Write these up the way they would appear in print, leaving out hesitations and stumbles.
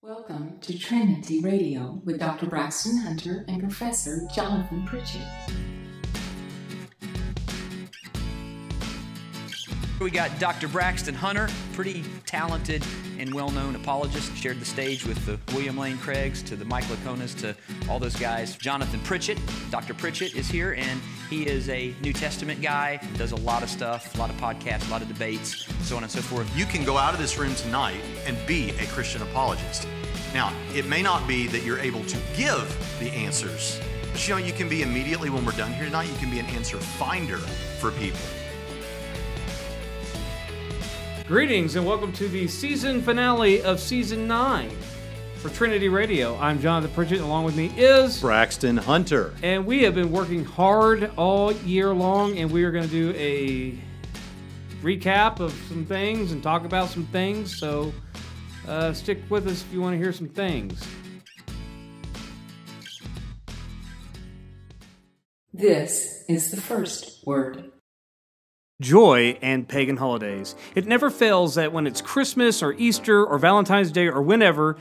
Welcome to Trinity Radio with Dr. Braxton Hunter and Professor Jonathan Pritchett. We got Dr. Braxton Hunter, pretty talented and well-known apologist, shared the stage with the William Lane Craigs, to the Mike Laconas, to all those guys. Jonathan Pritchett, Dr. Pritchett is here, and he is a New Testament guy, does a lot of stuff, a lot of podcasts, a lot of debates, so on and so forth. You can go out of this room tonight and be a Christian apologist. Now, it may not be that you're able to give the answers, but you can be immediately when we're done here tonight, you can be an answer finder for people. Greetings and welcome to the season finale of Season 9 for Trinity Radio. I'm Jonathan Pritchett, along with me is Braxton Hunter. And we have been working hard all year long, and we are going to do a recap of some things and talk about some things, so stick with us if you want to hear some things. This is the first word. Joy and pagan holidays. It never fails that when it's Christmas or Easter or Valentine's Day or whenever,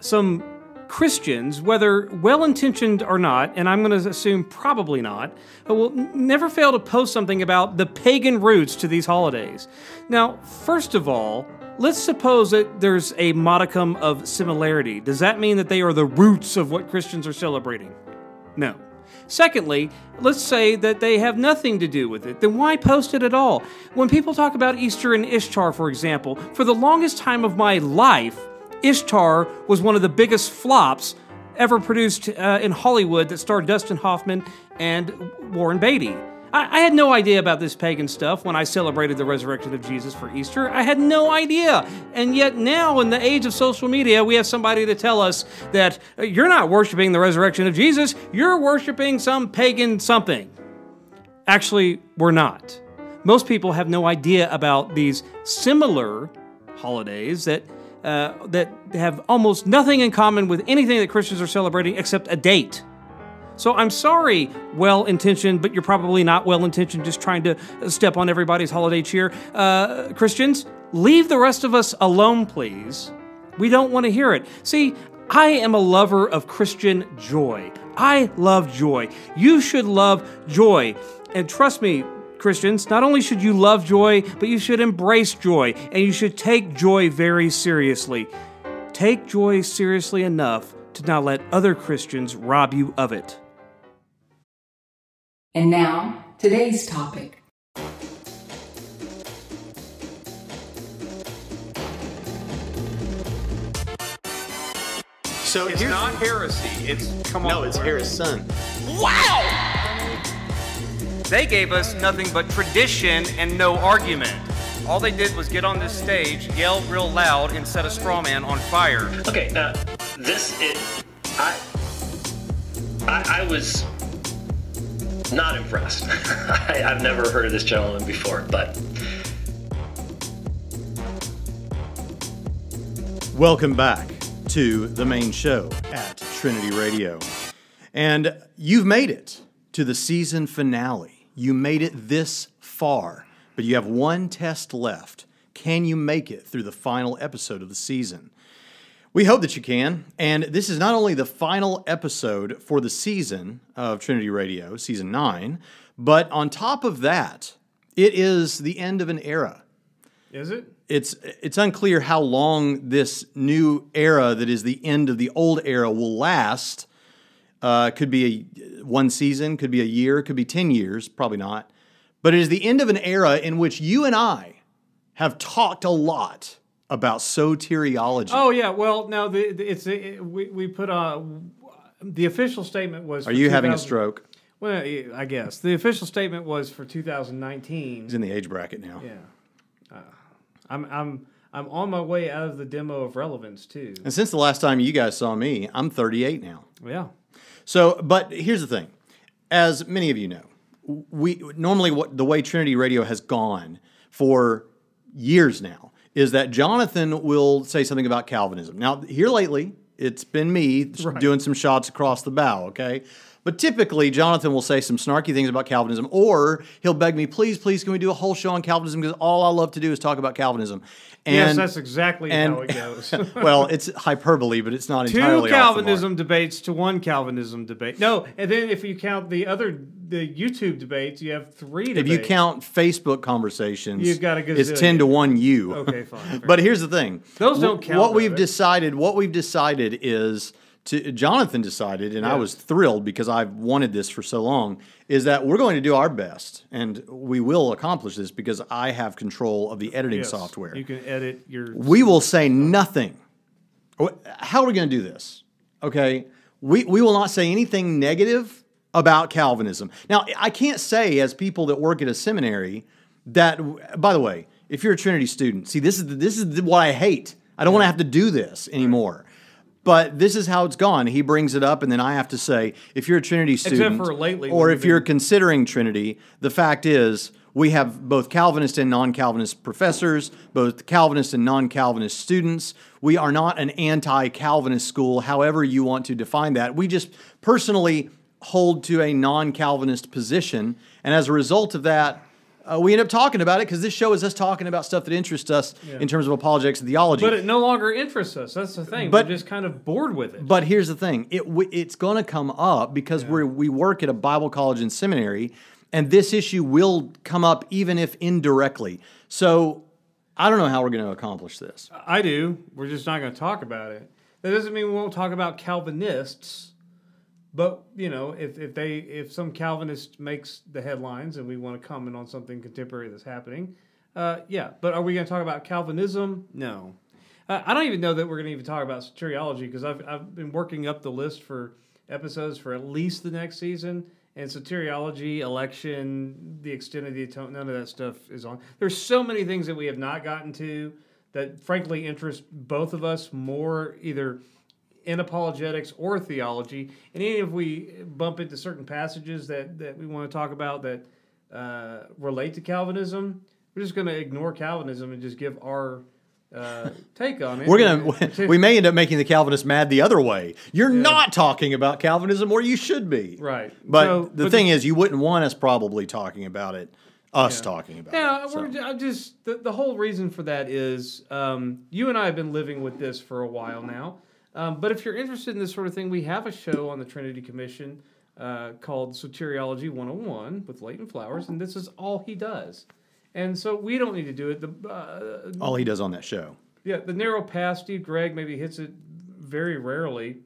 some Christians, whether well-intentioned or not, and I'm going to assume probably not, will never fail to post something about the pagan roots to these holidays. Now, first of all, let's suppose that there's a modicum of similarity. Does that mean that they are the roots of what Christians are celebrating? No. Secondly, let's say that they have nothing to do with it. Then why post it at all? When people talk about Easter and Ishtar, for example, for the longest time of my life, Ishtar was one of the biggest flops ever produced in Hollywood that starred Dustin Hoffman and Warren Beatty. I had no idea about this pagan stuff when I celebrated the resurrection of Jesus for Easter. I had no idea. And yet now, in the age of social media, we have somebody to tell us that you're not worshiping the resurrection of Jesus, you're worshiping some pagan something. Actually, we're not. Most people have no idea about these similar holidays that have almost nothing in common with anything that Christians are celebrating except a date. So I'm sorry, well-intentioned, but you're probably not well-intentioned, just trying to step on everybody's holiday cheer. Christians, leave the rest of us alone, please. We don't want to hear it. See, I am a lover of Christian joy. I love joy. You should love joy. And trust me, Christians, not only should you love joy, but you should embrace joy, and you should take joy very seriously. Take joy seriously enough to not let other Christians rob you of it. And now, today's topic. So It's not heresy. It's Harrison. Wow! They gave us nothing but tradition and no argument. All they did was get on this stage, yell real loud, and set a straw man on fire. Okay, I was not impressed. I've never heard of this gentleman before, but... Welcome back to the main show at Trinity Radio. And you've made it to the season finale. You made it this far, but you have one test left. Can you make it through the final episode of the season? We hope that you can, and this is not only the final episode for the season of Trinity Radio, Season 9, but on top of that, it is the end of an era. Is it? It's unclear how long this new era that is the end of the old era will last. Could be one season, could be a year, could be 10 years, probably not. But it is the end of an era in which you and I have talked a lot about soteriology. Oh yeah, well now we put the official statement was. Are you having a stroke? Well, I guess the official statement was for 2019. He's in the age bracket now. Yeah, I'm on my way out of the demo of relevance too. And since the last time you guys saw me, I'm 38 now. Yeah. So, but here's the thing: as many of you know, we normally the way Trinity Radio has gone for years now is that Jonathan will say something about Calvinism. Now, here lately, it's been me doing some shots across the bow, okay? But typically, Jonathan will say some snarky things about Calvinism, or he'll beg me, please, can we do a whole show on Calvinism? Because all I love to do is talk about Calvinism. And, yes, that's exactly how it goes. Well, it's hyperbole, but it's not entirely Two off the Calvinism mark. debates to one Calvinism debate. No, and then if you count the YouTube debates, you have 3 debates. If you count Facebook conversations, you've got a gazillion. It's 10 to 1 you. Okay, fine. But here's the thing. Those don't count. What we've decided is, Jonathan decided, and I was thrilled because I've wanted this for so long, is that we're going to do our best, and we will accomplish this because I have control of the editing software. You can edit your... We will say nothing. How are we going to do this? Okay, we will not say anything negative about Calvinism. Now, I can't say, as people that work at a seminary, that, by the way, if you're a Trinity student, see, this is what I hate. I don't want to have to do this anymore. But this is how it's gone. He brings it up, and then I have to say, if you're a Trinity student, Except for lately, or if you're considering Trinity, the fact is we have both Calvinist and non-Calvinist professors, both Calvinist and non-Calvinist students. We are not an anti-Calvinist school, however you want to define that. We just personally hold to a non-Calvinist position, and as a result of that, we end up talking about it because this show is us talking about stuff that interests us in terms of apologetics and theology. But it no longer interests us. That's the thing. We're just kind of bored with it. But here's the thing. It's going to come up because we work at a Bible college and seminary, and this issue will come up even if indirectly. So I don't know how we're going to accomplish this. I do. We're just not going to talk about it. That doesn't mean we won't talk about Calvinists. But, if some Calvinist makes the headlines and we want to comment on something contemporary that's happening, yeah. But are we going to talk about Calvinism? No. I don't even know that we're going to even talk about soteriology because I've been working up the list for episodes for at least the next season. And soteriology, election, the extent of the atonement, none of that stuff is on. There's so many things that we have not gotten to that frankly interest both of us more, either in apologetics or theology, and even if we bump into certain passages that we want to talk about that relate to Calvinism, we're just going to ignore Calvinism and just give our take on it. We may end up making the Calvinists mad the other way. You're not talking about Calvinism, or you should be. Right. But the thing is, you wouldn't want us probably talking about it. Talking about it. Yeah, the whole reason for that is you and I have been living with this for a while now. But if you're interested in this sort of thing, we have a show on the Trinity Commission called Soteriology 101 with Leighton Flowers, and this is all he does. And so we don't need to do it. All he does on that show. Yeah, the narrow path, Steve Gregg maybe hits it very rarely.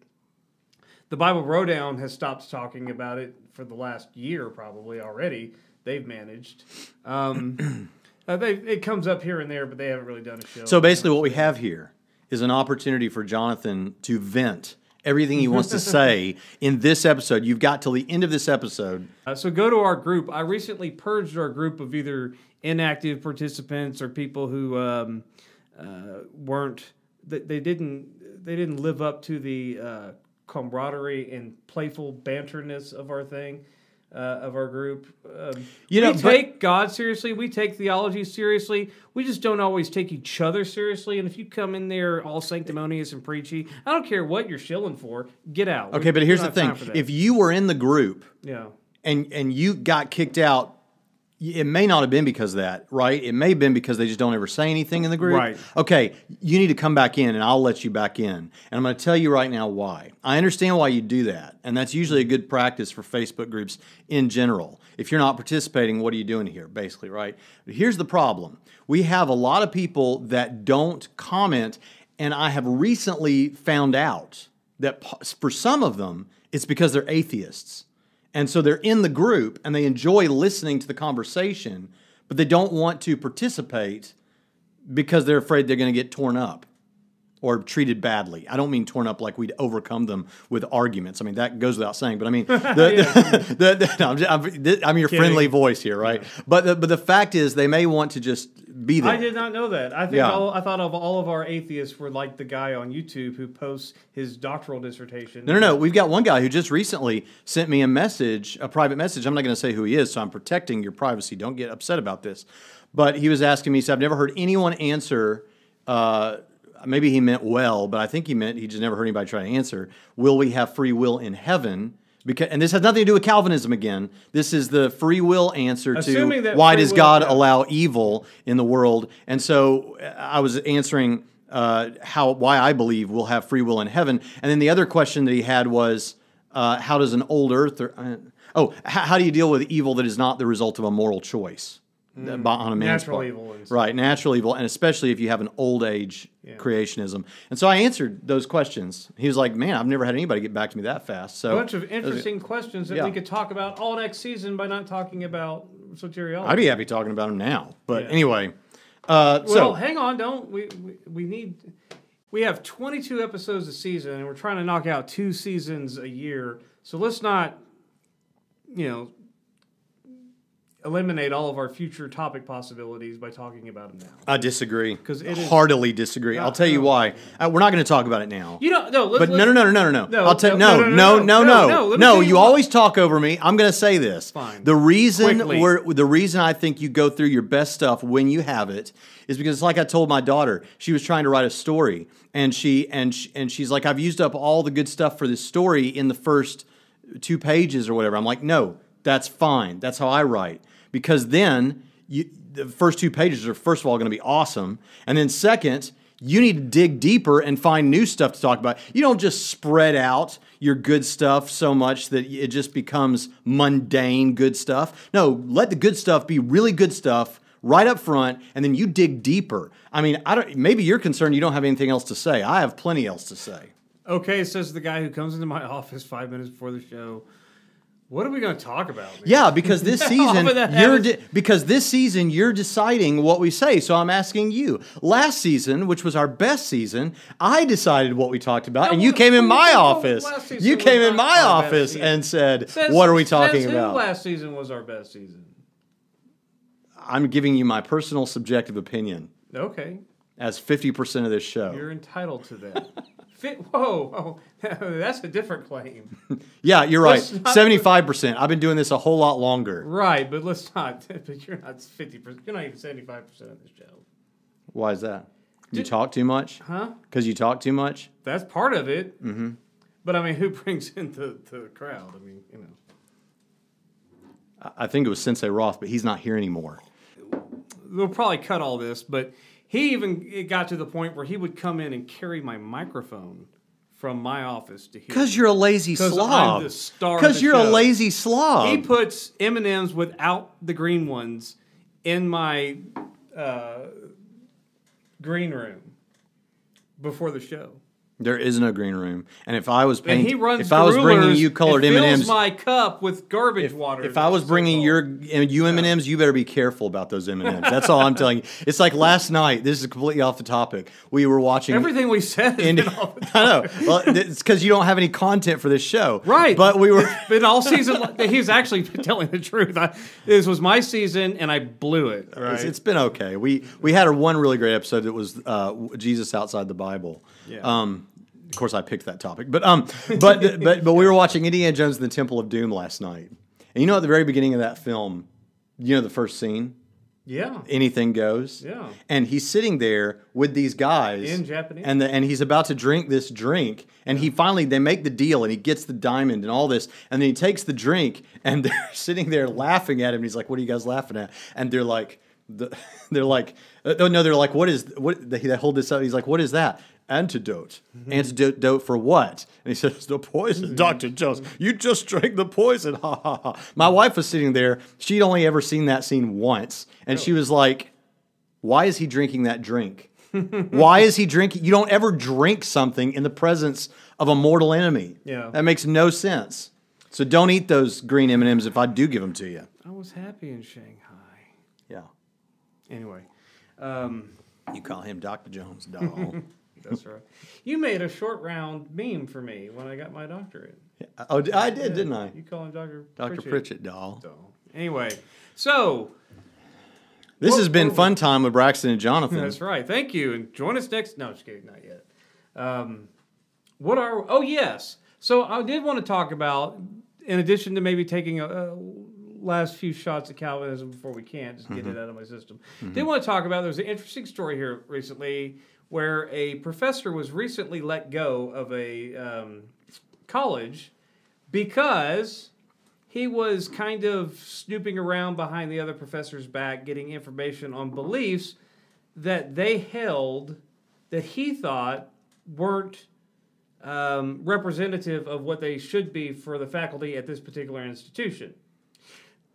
The Bible Rowdown has stopped talking about it for the last year probably already. They've managed. It comes up here and there, but they haven't really done a show. So basically what we have here is an opportunity for Jonathan to vent everything he wants to say in this episode. You've got till the end of this episode. So go to our group. I recently purged our group of either inactive participants or people who weren't. They didn't live up to the camaraderie and playful banterness of our thing. Of our group. We take God seriously. We take theology seriously. We just don't always take each other seriously. And if you come in there all sanctimonious and preachy, I don't care what you're shilling for, get out. Okay, but here's the thing. If you were in the group and you got kicked out, it may not have been because of that, right? It may have been because they just don't ever say anything in the group. Right. Okay, you need to come back in, and I'll let you back in. And I'm going to tell you right now why. I understand why you do that, and that's usually a good practice for Facebook groups in general. If you're not participating, what are you doing here, basically, right? But here's the problem. We have a lot of people that don't comment, and I have recently found out that for some of them, it's because they're atheists. And so they're in the group and they enjoy listening to the conversation, but they don't want to participate because they're afraid they're going to get torn up or treated badly. I don't mean torn up like we'd overcome them with arguments. I mean, that goes without saying, but I mean, I'm your friendly voice here, right? Yeah. But the fact is they may want to just be there. I did not know that. I think I thought of all of our atheists were like the guy on YouTube who posts his doctoral dissertation. No. We've got one guy who just recently sent me a private message. I'm not going to say who he is, so I'm protecting your privacy. Don't get upset about this. But he was asking me, he said, I've never heard anyone answer, maybe he meant well, but I think he meant he just never heard anybody try to answer, will we have free will in heaven? Because, and this has nothing to do with Calvinism again. This is the free will answer Assuming to that why free does will- God yeah. allow evil in the world. And so I was answering why I believe we'll have free will in heaven. And then the other question that he had was, how does an old earth... how do you deal with evil that is not the result of a moral choice on a man's Natural part? evil and stuff. Right, natural evil, and especially if you have an old age creationism. And so I answered those questions. He was like, man, I've never had anybody get back to me that fast. So A bunch of interesting questions that we could talk about all next season by not talking about soteriology. I'd be happy talking about them now. But Yeah. anyway. Well, hang on, don't we have 22 episodes a season, and we're trying to knock out 2 seasons a year. So let's not, eliminate all of our future topic possibilities by talking about them now. I disagree. 'Cause it is- Heartily disagree. I'll tell you why. We're not going to talk about it now. No. But no. I'll tell No. No, you always talk over me. I'm going to say this. Fine. The reason Quickly. the reason I think you go through your best stuff when you have it is because it's like I told my daughter. She was trying to write a story, and she's like, I've used up all the good stuff for this story in the first 2 pages or whatever. I'm like, no, that's fine. That's how I write. Because then the first 2 pages are, first of all, going to be awesome. And then second, you need to dig deeper and find new stuff to talk about. You don't just spread out your good stuff so much that it just becomes mundane good stuff. No, let the good stuff be really good stuff right up front, and then you dig deeper. I mean, maybe you're concerned you don't have anything else to say. I have plenty else to say. Okay, says the guy who comes into my office 5 minutes before the show. What are we going to talk about? Man? Yeah, because this season you're deciding what we say. So I'm asking you. Last season, which was our best season, I decided what we talked about, and you came in my office. You came in my office and said, "What are we talking about?" Last season was our best season. I'm giving you my personal subjective opinion. Okay. As 50% of this show. You're entitled to that. Whoa, that's a different claim. Yeah, you're right. 75%. I've been doing this a whole lot longer. Right, but let's not. But you're not 50%. You're not even 75% of this show. Why is that? You talk too much? Huh? Because you talk too much? That's part of it. Mm-hmm. But I mean, who brings in the crowd? I mean, I think it was Sensei Roth, but he's not here anymore. We'll probably cut all this, but it got to the point where he would come in and carry my microphone from my office to here. Because you're a lazy slob. I'm the star of Because the you're show. a lazy slob. He puts M&Ms without the green ones in my green room before the show. There is no green room, and if I was And he runs if I was bringing you colored and M&Ms, fills my cup with garbage water. if I was bringing you M&Ms, you better be careful about those M&Ms. That's all I'm telling you. It's like last night. This is completely off the topic. We were watching everything we said. Has been off the I know. Well, it's because you don't have any content for this show, right? But we were been all season. He's actually telling the truth. This was my season, and I blew it. Right? It's been okay. We had one really great episode that was Jesus outside the Bible. Yeah. Of course, I picked that topic, but we were watching Indiana Jones and the Temple of Doom last night, and at the very beginning of that film, the first scene, anything goes, and he's sitting there with these guys in Japanese, and he's about to drink this drink, and they make the deal, and he gets the diamond and all this, and then he takes the drink, and they're sitting there laughing at him, and he's like, "What are you guys laughing at?" And they're like, They hold this up. He's like, "What is that?" Antidote. Mm-hmm. Antidote for what? And he says, "The poison, Dr. Jones. You just drank the poison." Ha ha ha. My wife was sitting there. She'd only ever seen that scene once. And she was like, "Why is he drinking that drink? Why is he drinking? You don't ever drink something in the presence of a mortal enemy. Yeah. That makes no sense. So don't eat those green M&Ms if I do give them to you." I was happy in Shanghai. Yeah. Anyway. You call him Dr. Jones, doll. That's right. You made a short round meme for me when I got my doctorate. Oh, I did, didn't I? You call him Dr. Pritchett, doll. Anyway, so this has been fun time with Braxton and Jonathan. That's right. Thank you, and join us next. No, just kidding, not yet. Yes. So I did want to talk about, in addition to maybe taking a last few shots at Calvinism before we can, just get it out of my system. Did want to talk about, there's an interesting story here recently where a professor was recently let go of a college because he was kind of snooping around behind the other professor's back, getting information on beliefs that they held that he thought weren't representative of what they should be for the faculty at this particular institution.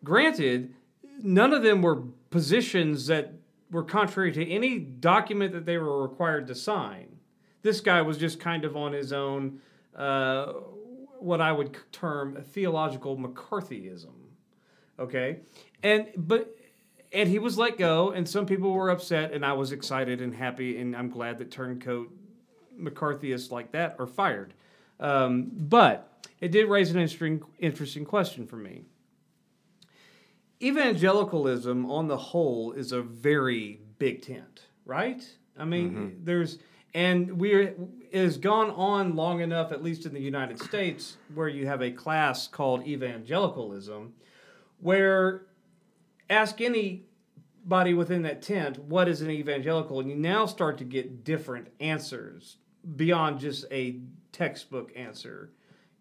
Granted, none of them were positions that were contrary to any document that they were required to sign. This guy was just kind of on his own, what I would term theological McCarthyism. Okay? And he was let go, and some people were upset, and I was excited and happy, and I'm glad that turncoat McCarthyists like that are fired. But it did raise an interesting question for me. Evangelicalism, on the whole, is a very big tent, right? I mean, it has gone on long enough, at least in the United States, where you have a class called evangelicalism, where ask anybody within that tent, what is an evangelical? And you now start to get different answers beyond just a textbook answer.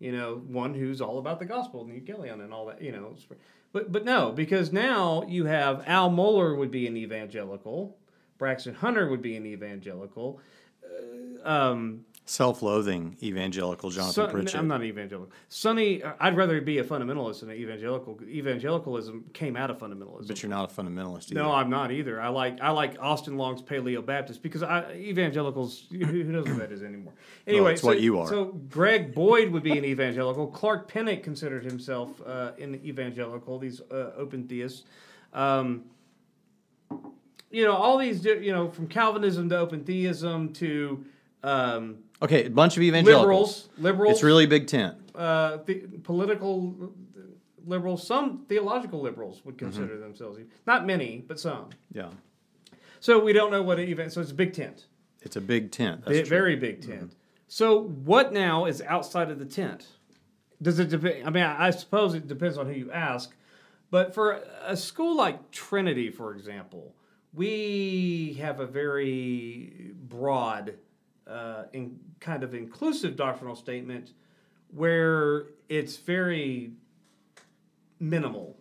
You know, one who's all about the gospel and Hegelian and all that, you know. But no, because now you have Al Mohler would be an evangelical, Braxton Hunter would be an evangelical. Self-loathing evangelical Jonathan Pritchett. I'm not evangelical. Sonny, I'd rather be a fundamentalist than an evangelical. Evangelicalism came out of fundamentalism. But you're not a fundamentalist either. No, I'm not either. I like Austin Long's Paleo Baptist because evangelicals, who knows what that is anymore. Anyway, well, it's what you are. So Greg Boyd would be an evangelical. Clark Pennock considered himself an evangelical. These open theists. You know, all these, you know, from Calvinism to open theism to okay, a bunch of evangelicals. Liberals. It's really a big tent. Political liberals, some theological liberals would consider themselves. Not many, but some. Yeah. So we don't know what so it's a big tent. It's a big tent. That's true. Very big tent. So what now is outside of the tent? Does it depend? I mean, I suppose it depends on who you ask. But for a school like Trinity, for example, we have a very broad kind of inclusive doctrinal statement where it's very minimal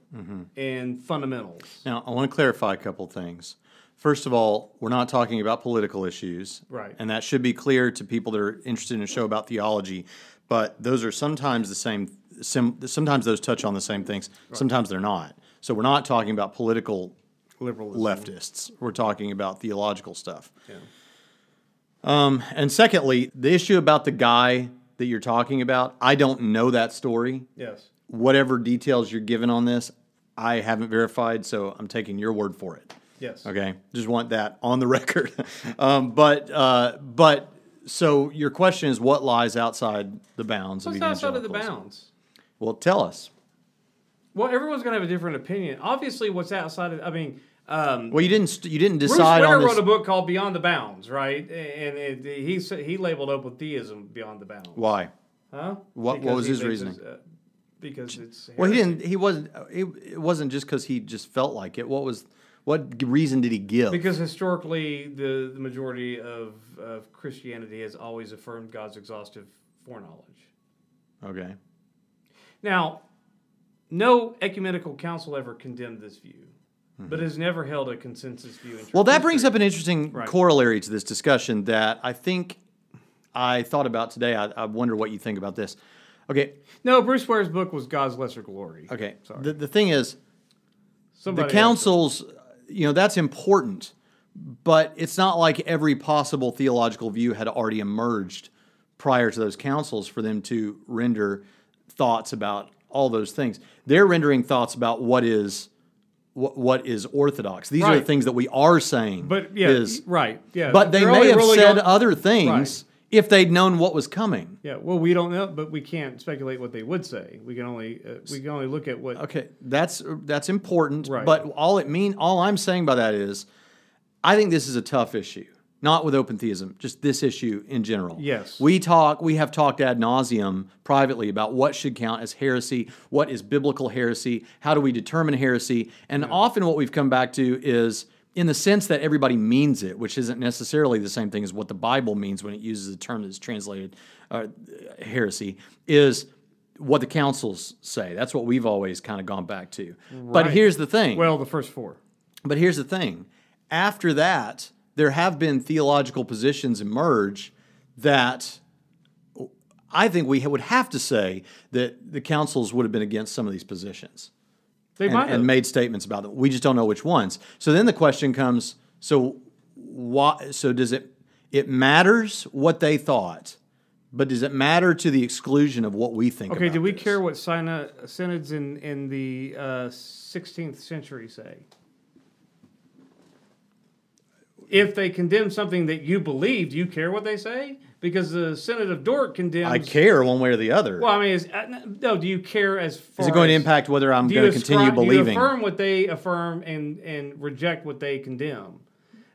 and fundamentals. Now, I want to clarify a couple things. First of all, we're not talking about political issues. Right. And that should be clear to people that are interested in a show about theology. But those are sometimes the same. Sometimes those touch on the same things. Right. Sometimes they're not. So we're not talking about political liberalism. Leftists. We're talking about theological stuff. Yeah. And secondly, the issue about the guy that you're talking about, I don't know that story. Yes. Whatever details you're given on this, I haven't verified, so I'm taking your word for it. Yes. Okay. Just want that on the record. But so your question is, what lies outside the bounds of evangelicals? What's outside of the bounds? Well, tell us. Well, everyone's going to have a different opinion. Obviously, what's outside of, well, you didn't decide Bruce on Winter this. wrote a book called Beyond the Bounds, right? And he labeled open theism Beyond the Bounds. Why? Huh? What was his reasoning? Because it's well, he wasn't. It wasn't just because he just felt like it. What reason did he give? Because historically, the majority of Christianity has always affirmed God's exhaustive foreknowledge. Okay. Now, no ecumenical council ever condemned this view, but has never held a consensus view. Well, that brings up an interesting corollary to this discussion that I think I thought about today. I wonder what you think about this. Okay. No, Bruce Ware's book was God's Lesser Glory. Okay. Sorry. The thing is, the councils, that's important, but it's not like every possible theological view had already emerged prior to those councils for them to render thoughts about all those things. They're rendering thoughts about what is orthodox. These are the things that we are saying. But yeah. But they may have said other things if they'd known what was coming. Yeah. Well, we don't know, but we can't speculate what they would say. We can only look at what. Okay, that's important. Right. But all I'm saying by that is, I think this is a tough issue. Not with open theism, just this issue in general. Yes. We have talked ad nauseum privately about what should count as heresy, what is biblical heresy, how do we determine heresy, and often what we've come back to is in the sense that everybody means it, which isn't necessarily the same thing as what the Bible means when it uses the term that's translated heresy, is what the councils say. That's what we've always kind of gone back to. Right. But here's the thing. Well, the first four. But here's the thing. After that, there have been theological positions emerge that I think we would have to say that the councils would have been against some of these positions. They might have. And made statements about them. We just don't know which ones. So then the question comes, so does it matters what they thought, but does it matter to the exclusion of what we think about Okay, do we this? care what synods in the 16th century say? If they condemn something that you believe, do you care what they say? Because the Synod of Dort condemns... I care one way or the other. Well, I mean, do you care as far as... Is it going to impact whether I'm going to continue believing? Do you affirm what they affirm and reject what they condemn?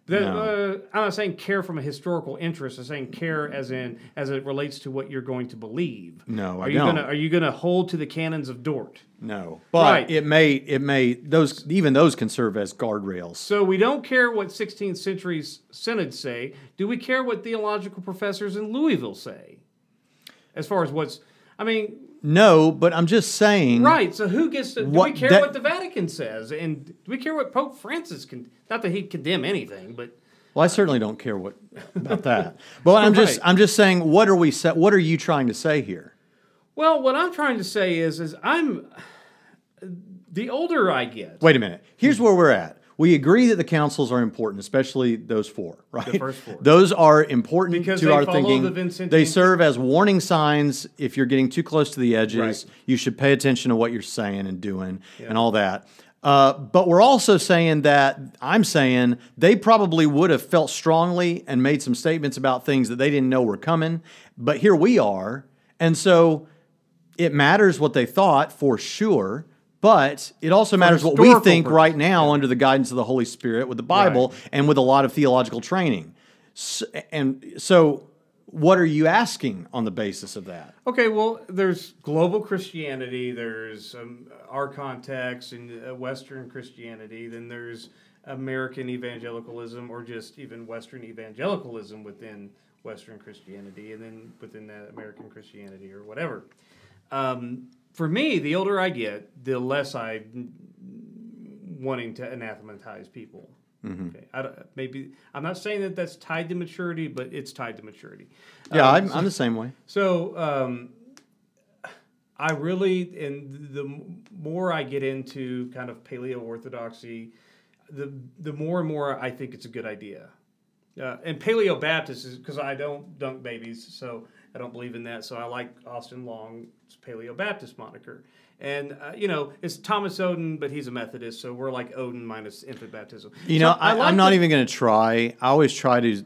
I'm not saying care from a historical interest. I'm saying care as it relates to what you're going to believe. No, I don't. Are you going to hold to the canons of Dort? No, but Right. it may those can serve as guardrails. So we don't care what 16th century synods say. Do we care what theological professors in Louisville say? As far as No, but I'm just saying. Right. So who gets to? Do we care what the Vatican says? And do we care what Pope Francis can? Not that he'd condemn anything, but Well, I certainly don't care about that. But I'm just saying, what are you trying to say here? well, what I'm trying to say is the older I get. Wait a minute. Here's where we're at. We agree that the councils are important, especially those four, right? The first four. Those are important Because to they our follow thinking. the Vincentian- They serve as warning signs if you're getting too close to the edges. Right. You should pay attention to what you're saying and doing and all that. But we're also saying I'm saying they probably would have felt strongly and made some statements about things that they didn't know were coming. But here we are. And so it matters what they thought for sure. But it also matters what we historical think purpose. right now under the guidance of the Holy Spirit with the Bible and with a lot of theological training. So what are you asking on the basis of that? Okay, well, there's global Christianity, there's our context and Western Christianity, then there's American evangelicalism or just even Western evangelicalism within Western Christianity and then within that American Christianity or whatever. For me, the older I get, the less I'm wanting to anathematize people. Mm-hmm. Okay, I'm not saying that that's tied to maturity, but it's tied to maturity. Yeah, I'm the same way. So I really, and the more I get into kind of paleo-orthodoxy, the more and more I think it's a good idea. And paleo-Baptist is because I don't dunk babies, so I don't believe in that. So I like Austin Long's paleo-Baptist moniker. And, it's Thomas Oden, but he's a Methodist, so we're like Oden minus infant baptism. I'm not even going to try. I always try to,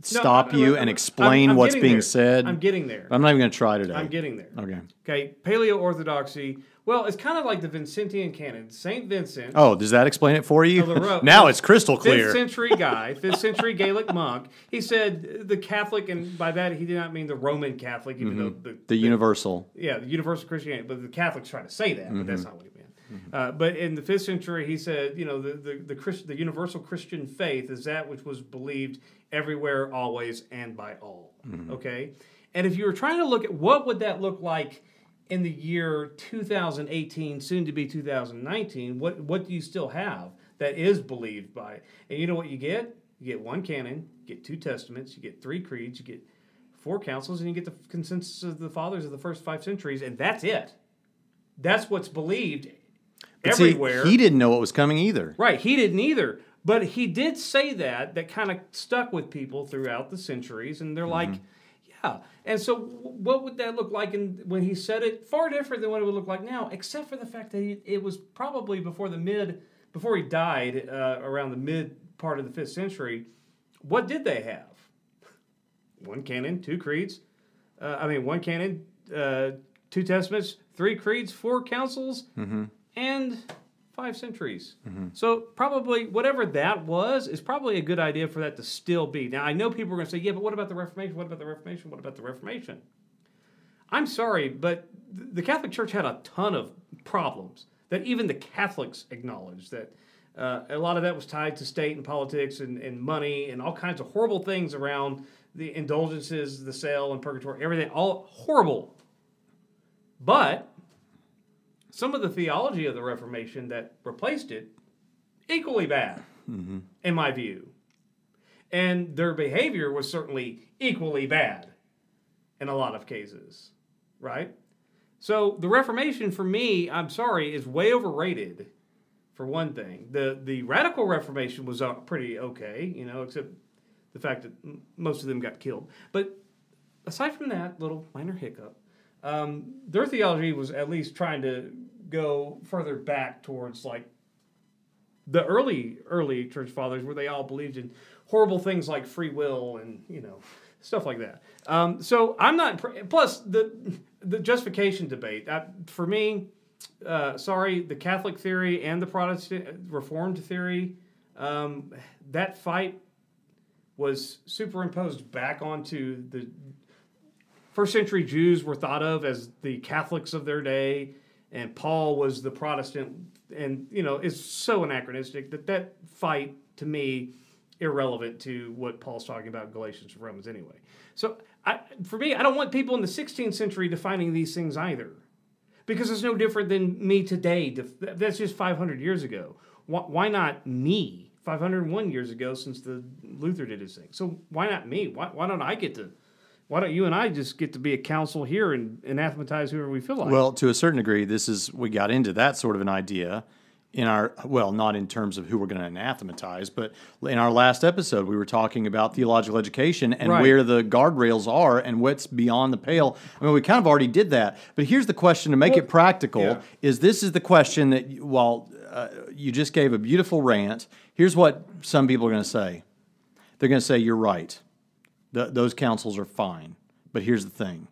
stop you and explain what's being said. I'm getting there. I'm not even going to try today. I'm getting there. Okay. Paleo-Orthodoxy. Well, it's kind of like the Vincentian canon. St. Vincent. Oh, does that explain it for you? Now it's crystal clear. 5th century guy, 5th century Gaelic monk. He said the Catholic, and by that he did not mean the Roman Catholic, even though the universal. Yeah, the universal Christianity. But the Catholics try to say that, but that's not what he meant. But in the 5th century, he said, the universal Christian faith is that which was believed everywhere, always, and by all. Okay? And if you were trying to look at what would that look like in the year 2018, soon to be 2019, what do you still have that is believed by? And you know what you get? You get one canon, you get 2 testaments, you get 3 creeds, you get 4 councils, and you get the consensus of the fathers of the first 5 centuries, and that's it. That's what's believed everywhere. See, he didn't know what was coming either. Right, he didn't either. But he did say that kind of stuck with people throughout the centuries, and they're like, yeah. And so what would that look like when he said it? Far different than what it would look like now, except for the fact that it was probably before he died, around the mid part of the 5th century. What did they have? 1 canon, 2 creeds. 1 canon, 2 testaments, 3 creeds, 4 councils, and 5 centuries. So probably whatever that was is probably a good idea for that to still be. Now, I know people are going to say, yeah, but what about the Reformation? What about the Reformation? What about the Reformation? I'm sorry, but the Catholic Church had a ton of problems that even the Catholics acknowledged, that a lot of that was tied to state and politics and money and all kinds of horrible things around the indulgences, the cell and purgatory, everything, all horrible. But some of the theology of the Reformation that replaced it, equally bad, in my view. And their behavior was certainly equally bad in a lot of cases, right? So the Reformation, for me, I'm sorry, is way overrated, for one thing. The Radical Reformation was pretty okay, except the fact that most of them got killed. But aside from that little minor hiccup, their theology was at least trying to go further back towards, like, the early church fathers, where they all believed in horrible things like free will and, stuff like that. So I'm not... Plus, the justification debate, for me, the Catholic theory and the Protestant Reformed theory, that fight was superimposed back onto the first century Jews were thought of as the Catholics of their day, and Paul was the Protestant, and it's so anachronistic that fight, to me, irrelevant to what Paul's talking about in Galatians and Romans anyway. So for me, I don't want people in the 16th century defining these things either, because it's no different than me today. That's just 500 years ago. Why not me 501 years ago, since Luther did his thing? So why not me? Why don't you and I just get to be a council here and anathematize whoever we feel like? Well, to a certain degree, we got into that sort of an idea in not in terms of who we're going to anathematize, but in our last episode, we were talking about theological education and where the guardrails are and what's beyond the pale. I mean, we kind of already did that, but here's the question to make it practical, is the question that while you just gave a beautiful rant, here's what some people are going to say. They're going to say, you're right. Those councils are fine. But here's the thing.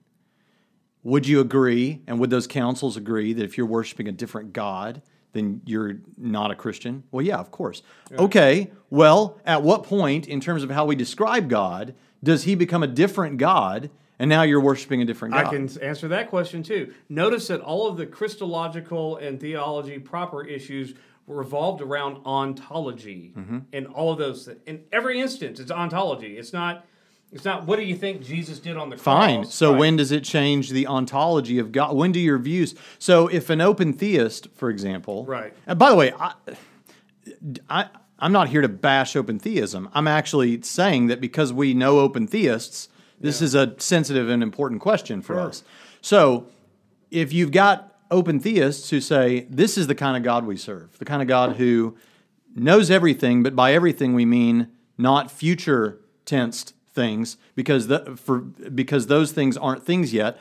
Would you agree, and would those councils agree, that if you're worshiping a different God, then you're not a Christian? Well, yeah, of course. Yeah. Okay, well, at what point, in terms of how we describe God, does he become a different God, and now you're worshiping a different God? I can answer that question, too. Notice that all of the Christological and theology proper issues revolved around ontology, and all of those things. In every instance, it's ontology. It's not what do you think Jesus did on the cross? Fine. So when does it change the ontology of God? When do your views... So if an open theist, for example... Right. And by the way, I'm not here to bash open theism. I'm actually saying that because we know open theists, this is a sensitive and important question for us. So if you've got open theists who say, this is the kind of God we serve, the kind of God who knows everything, but by everything we mean not future tensed things, because those things aren't things yet,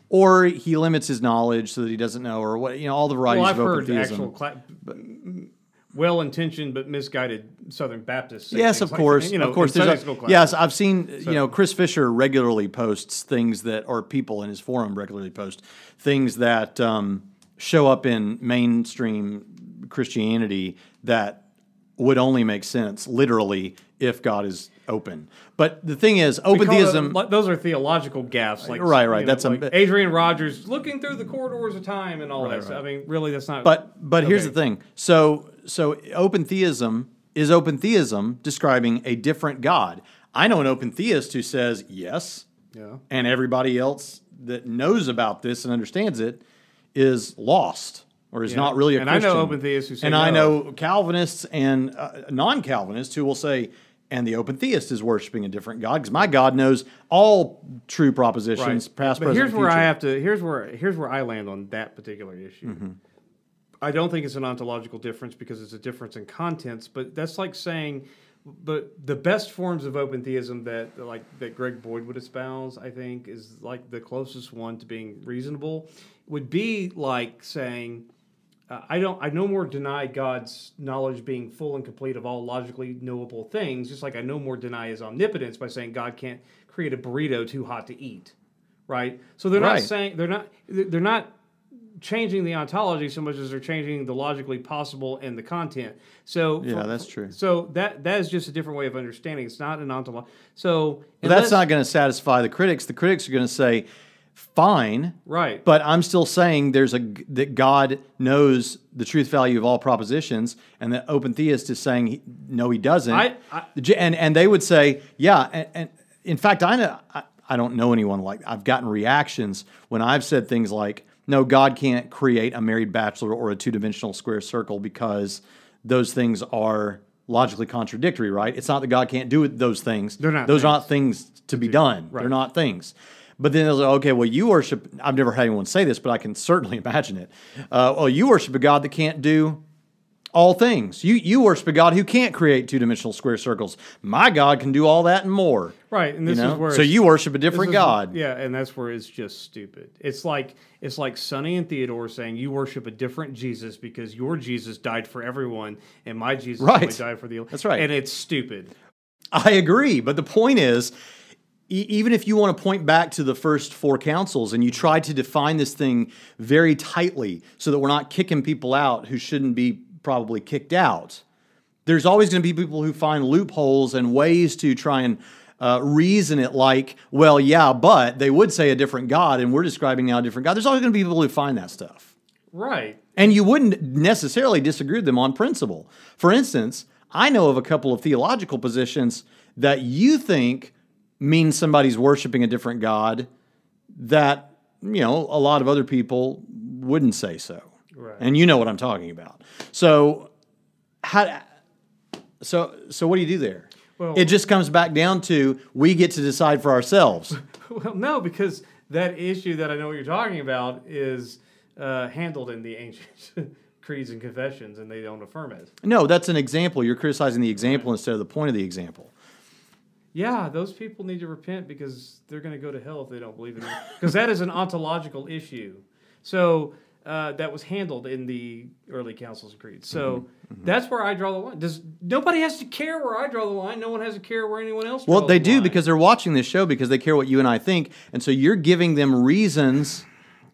or he limits his knowledge so that he doesn't know, or what, all the varieties of open theism. Well-intentioned but misguided Southern Baptists. Yes, of course. Of course. Yes, I've seen, Chris Fisher regularly posts things that, or people in his forum regularly post things that show up in mainstream Christianity that would only make sense, literally, if God is open. But the thing is, open theism... Those are theological gaffes. Like, right. That's like Adrian Rogers looking through the corridors of time and all that stuff. I mean, really, that's not... But here's the thing. So open theism is open theism describing a different God. I know an open theist who says yes, and everybody else that knows about this and understands it is lost or is not really a Christian. And I know open theists who say I know Calvinists and non-Calvinists who will say, and the open theist is worshiping a different God, because my God knows all true propositions, past, present, here's future. Where I have to. Here's where I land on that particular issue. I don't think it's an ontological difference because it's a difference in contents. But that's like saying, but the best forms of open theism that Greg Boyd would espouse, I think, is like the closest one to being reasonable, would be like saying, I no more deny God's knowledge being full and complete of all logically knowable things, just like I no more deny his omnipotence by saying God can't create a burrito too hot to eat, right? So they're not saying they're not changing the ontology so much as they're changing the logically possible and the content. So that's true. So that is just a different way of understanding. It's not an ontology. So that's not going to satisfy the critics. The critics are going to say, fine, right? But I'm still saying that God knows the truth value of all propositions, and the open theist is saying no, he doesn't. And they would say, and in fact, I don't know anyone like. I've gotten reactions when I've said things like, no, God can't create a married bachelor or a two-dimensional square circle because those things are logically contradictory, right? It's not that God can't do those things. They're not those things. are not things to be done. Right. They're not things. But then they'll say, okay, well, you worship, I've never had anyone say this, but I can certainly imagine it. Oh, you worship a God that can't do all things. You worship a God who can't create two-dimensional square circles. My God can do all that and more. Right, and this is where so you worship a different God. Yeah, and that's where it's just stupid. It's like Sonny and Theodore saying you worship a different Jesus because your Jesus died for everyone and my Jesus only died for the. That's right, and it's stupid. I agree, but the point is, even if you want to point back to the first four councils and you try to define this thing very tightly so that we're not kicking people out who shouldn't be probably kicked out, there's always going to be people who find loopholes and ways to try and reason it like, well, yeah, but they would say a different God, and we're describing now a different God. There's always going to be people who find that stuff. Right. And you wouldn't necessarily disagree with them on principle. For instance, I know of a couple of theological positions that you think means somebody's worshiping a different God that, a lot of other people wouldn't say so. Right. And you know what I'm talking about. So what do you do there? Well, it just comes back down to we get to decide for ourselves. Well, no, because that issue that I know what you're talking about is handled in the ancient creeds and confessions, and they don't affirm it. No, that's an example. You're criticizing the example instead of the point of the example. Yeah, those people need to repent because they're going to go to hell if they don't believe in it. Because that is an ontological issue. So that was handled in the early councils and creeds. So that's where I draw the line. Nobody has to care where I draw the line. No one has to care where anyone else draws the line. Well, they do because they're watching this show because they care what you and I think. And so you're giving them reasons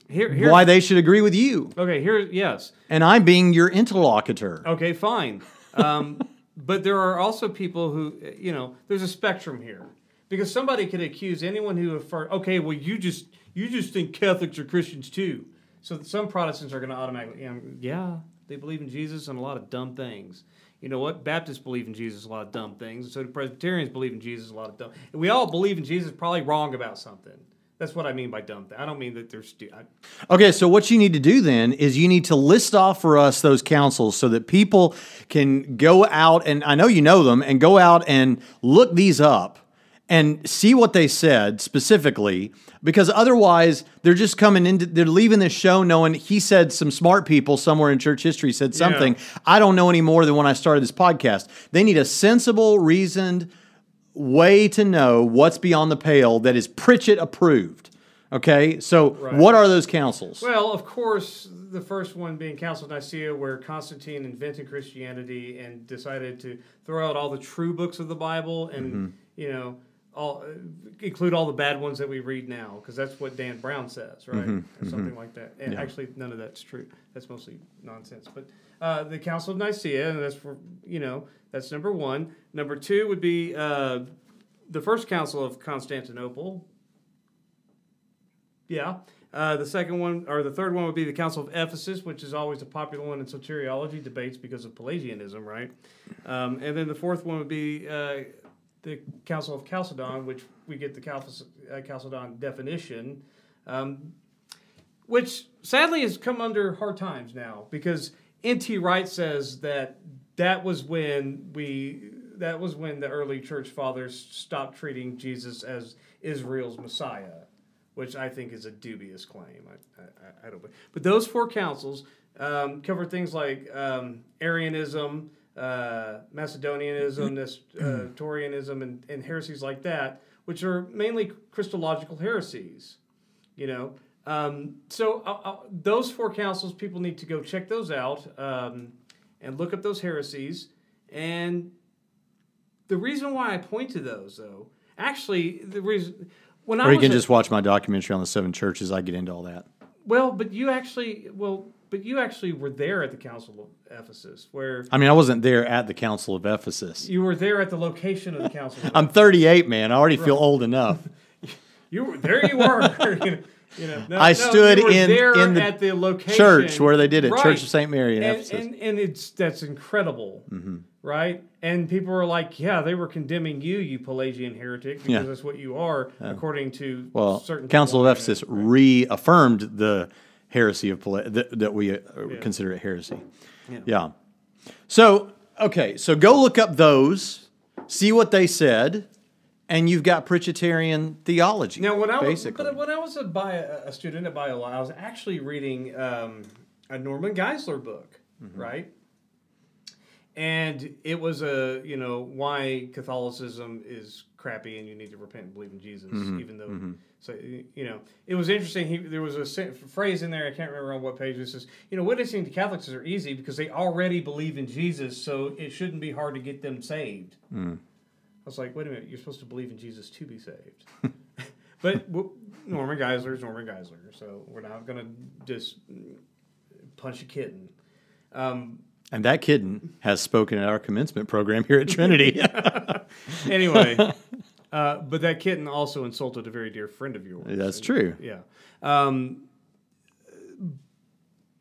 why they should agree with you. Okay, yes. And I'm being your interlocutor. Okay, fine. But there are also people who, there's a spectrum here. Because somebody could accuse anyone who affirms, okay, well, you just think Catholics are Christians too. So some Protestants are going to automatically, yeah, they believe in Jesus and a lot of dumb things. You know what? Baptists believe in Jesus a lot of dumb things. And so do Presbyterians believe in Jesus a lot of dumb. And we all believe in Jesus, probably wrong about something. That's what I mean by dumb thing. I don't mean that they're stupid. Okay, so what you need to do then is you need to list off for us those councils so that people can go out, and I know you know them, and go out and look these up and see what they said specifically, because otherwise they're just they're leaving this show knowing he said some smart people somewhere in church history said something. Yeah. I don't know any more than when I started this podcast. They need a sensible, reasoned way to know what's beyond the pale that is Pritchett approved. Okay, so What are those councils? Well, of course, the first one being Council of Nicaea, where Constantine invented Christianity and decided to throw out all the true books of the Bible and, include all the bad ones that we read now, because that's what Dan Brown says, right? Or something like that. And actually, none of that's true. That's mostly nonsense. But the Council of Nicaea, and that's for, that's number one. Number two would be the First Council of Constantinople. Yeah. The second one, or the third one, would be the Council of Ephesus, which is always a popular one in soteriology debates because of Pelagianism, right? And then the fourth one would be the Council of Chalcedon, which we get the Chalcedon definition, which sadly has come under hard times now because N.T. Wright says that was when the early church fathers stopped treating Jesus as Israel's Messiah, which I think is a dubious claim. I don't. But those four councils cover things like Arianism, Macedonianism, Nestorianism, and heresies like that, which are mainly Christological heresies. So those four councils, people need to go check those out and look up those heresies. And the reason why I point to those, though, actually, the reason when or you can just watch my documentary on the seven churches. I get into all that. Well, but you actually were there at the Council of Ephesus, where I wasn't there at the Council of Ephesus. You were there at the location of the Council. I'm 38, man. I already feel old enough. You were there. You were. I stood in at the location, church where they did it, Church of St. Mary in Ephesus. And that's incredible, right? And people were like, yeah, they were condemning you Pelagian heretic, because that's what you are, according to certain Council of Ephesus reaffirmed the heresy of that we consider it heresy. Yeah. So, okay, so go look up those, see what they said, and you've got Pritchettarian theology. Now, when I was a student at Biola, I was actually reading a Norman Geisler book, right? And it was why Catholicism is crappy and you need to repent and believe in Jesus, even though. So, it was interesting. There was a phrase in there, I can't remember on what page this is. Witnessing to Catholics are easy because they already believe in Jesus, so it shouldn't be hard to get them saved. I was like, wait a minute, you're supposed to believe in Jesus to be saved. But Norman Geisler is Norman Geisler, so we're not going to just punch a kitten. And that kitten has spoken at our commencement program here at Trinity. Anyway, but that kitten also insulted a very dear friend of yours. That's true. Yeah.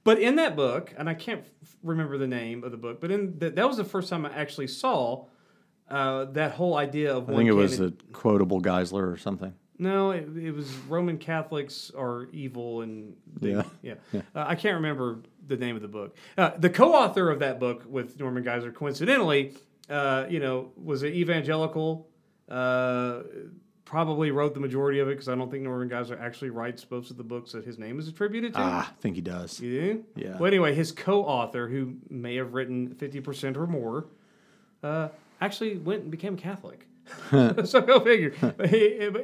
But in that book, and I can't remember the name of the book, but that was the first time I actually saw that whole idea of I think it was a quotable Geisler or something. No, it was Roman Catholics are evil and I can't remember the name of the book. The co-author of that book with Norman Geisler, coincidentally, was an evangelical. Probably wrote the majority of it because I don't think Norman Geisler actually writes most of the books that his name is attributed to. I think he does. You do? Yeah. Well, anyway, his co-author, who may have written 50% or more, actually went and became a Catholic. So go figure.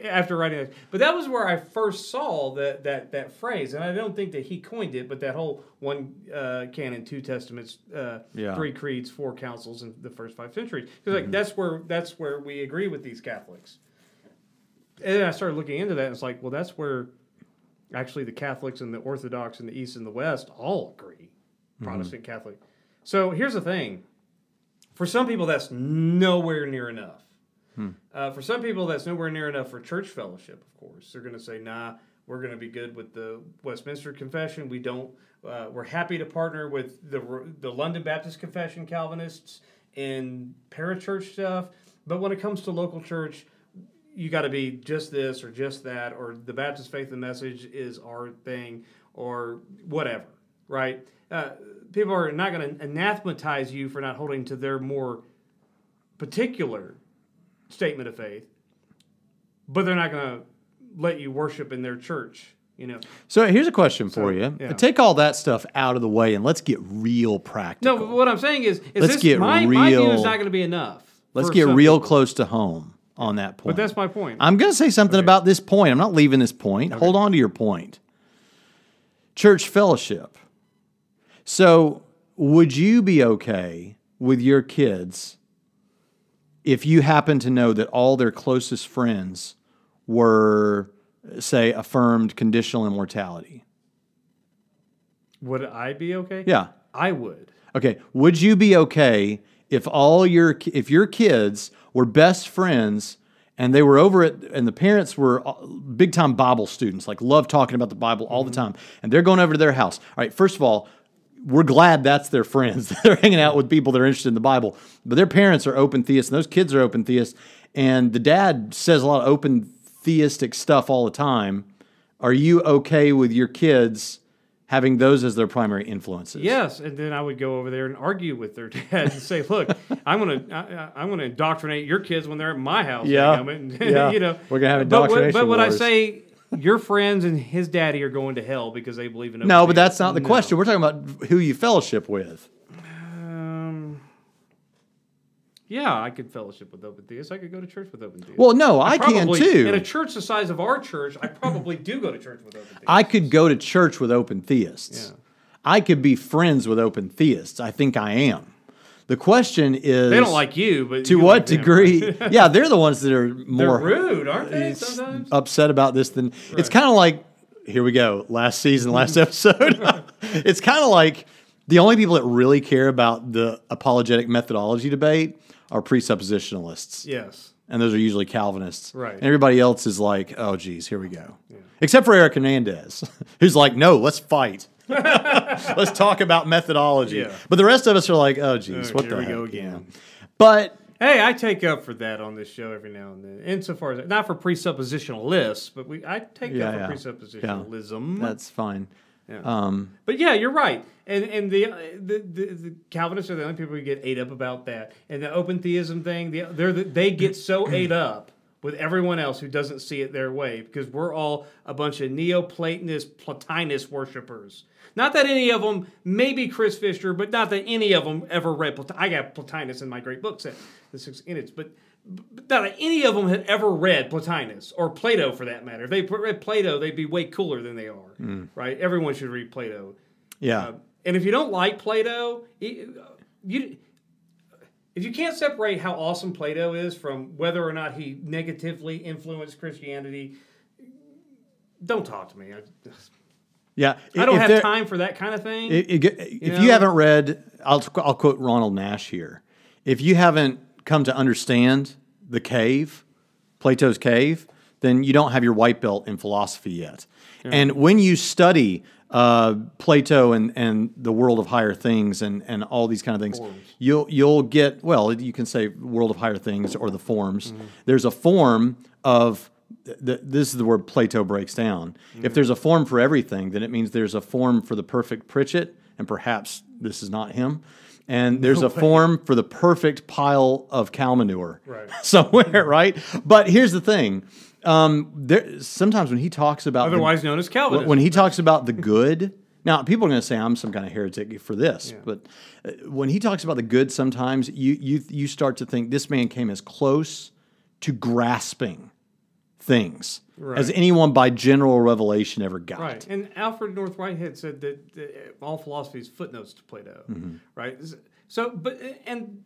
After writing that, but that was where I first saw that phrase, and I don't think that he coined it, but that whole one canon, 2 testaments, 3 creeds, 4 councils in the first 5 centuries. Because that's where we agree with these Catholics. And then I started looking into that, and it's like, well, that's where actually the Catholics and the Orthodox in the East and the West all agree, Protestant Catholic. So here's the thing: for some people, that's nowhere near enough. For some people, that's nowhere near enough for church fellowship, of course. They're going to say, nah, we're going to be good with the Westminster Confession. We don't. We're happy to partner with the London Baptist Confession Calvinists in parachurch stuff. But when it comes to local church, you got to be just this or just that, or the Baptist Faith and Message is our thing, or whatever, right? People are not going to anathematize you for not holding to their more particular statement of faith, but they're not going to let you worship in their church, So here's a question for you. Yeah. Take all that stuff out of the way and let's get real practical. No, what I'm saying is my view is not going to be enough. Let's get real close to home on that point. But that's my point. I'm going to say something about this point. I'm not leaving this point. Okay. Hold on to your point. Church fellowship. So would you be okay with your kids if you happen to know that all their closest friends were, say, affirmed conditional immortality? Would I be okay? Yeah. I would. Okay. Would you be okay if if your kids were best friends and they were over at, and the parents were big time Bible students, like love talking about the Bible all the time, and they're going over to their house? All right, first of all, we're glad that's their friends. They're hanging out with people that are interested in the Bible. But their parents are open theists, and those kids are open theists. And the dad says a lot of open theistic stuff all the time. Are you okay with your kids having those as their primary influences? Yes, and then I would go over there and argue with their dad and say, "Look, I'm gonna indoctrinate your kids when they're at my house." Yeah, we're gonna have indoctrination. But would I say your friends and his daddy are going to hell because they believe in open No, but that's not the question. We're talking about who you fellowship with. Yeah, I could fellowship with open theists. I could go to church with open theists. Well, no, I can too. In a church the size of our church, I probably do go to church with open theists. I could go to church with open theists. Yeah. I could be friends with open theists. I think I am. The question is, they don't like you, but to what degree? Yeah, they're the ones that are more they're rude, aren't they? Sometimes upset about this than It's kind of like, here we go, last season, last episode. It's kind of like the only people that really care about the apologetic methodology debate are presuppositionalists. Yes, and those are usually Calvinists. Right. And everybody else is like, oh, geez, here we go. Yeah. Except for Eric Hernandez, who's like, no, let's fight. Let's talk about methodology. Yeah. But the rest of us are like, oh, geez, what the heck? Here we go again. But hey, I take up for that on this show every now and then. Insofar as, not for presuppositionalists, but I take up for presuppositionalism. Yeah. That's fine. But yeah, you're right. And the Calvinists are the only people who get ate up about that. And the open theism thing, they get so ate up with everyone else who doesn't see it their way, because we're all a bunch of Neoplatonist, Plotinus worshipers. Not that any of them, maybe Chris Fisher, but not that any of them ever read Plotinus. I got Plotinus in my great book set, the 6 Innits, but not that any of them had ever read Plotinus, or Plato for that matter. If they read Plato, they'd be way cooler than they are, right? Everyone should read Plato. Yeah. And if you don't like Plato, if you can't separate how awesome Plato is from whether or not he negatively influenced Christianity, don't talk to me. Yeah, I don't have time for that kind of thing. If you haven't read, I'll quote Ronald Nash here. If you haven't come to understand the cave, Plato's cave, then you don't have your white belt in philosophy yet. Yeah. And when you study Plato and the world of higher things and all these kind of things, you'll get, well, you can say world of higher things or the forms. Mm-hmm. There's a form of, this is the word Plato breaks down. Mm-hmm. If there's a form for everything, then it means there's a form for the perfect Pritchett, and perhaps this is not him. And there's a form for the perfect pile of cow manure somewhere, right? But here's the thing. Sometimes when he talks about... Otherwise known as Calvinism. When he talks about the good... Now, people are going to say I'm some kind of heretic for this, but when he talks about the good, sometimes you start to think this man came as close to grasping things as anyone by general revelation ever got. Right, and Alfred North Whitehead said that all philosophy is footnotes to Plato, right? So, and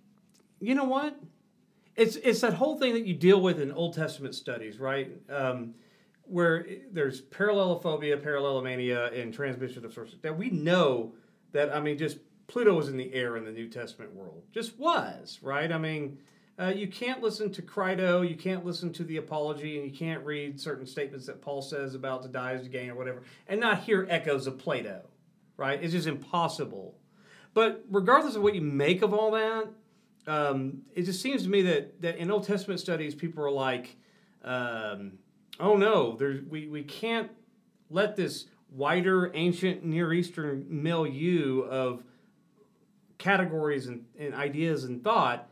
you know what? It's that whole thing that you deal with in Old Testament studies, right? Where there's parallelophobia, parallelomania, and transmission of sources. That we know that, I mean, just Pluto was in the air in the New Testament world. Just was, right? I mean... you can't listen to Crito, you can't listen to the Apology, and you can't read certain statements that Paul says about to die is to gain or whatever, and not hear echoes of Plato, right? It's just impossible. But regardless of what you make of all that, it just seems to me that in Old Testament studies, people are like, oh no, we can't let this wider ancient Near Eastern milieu of categories and ideas and thought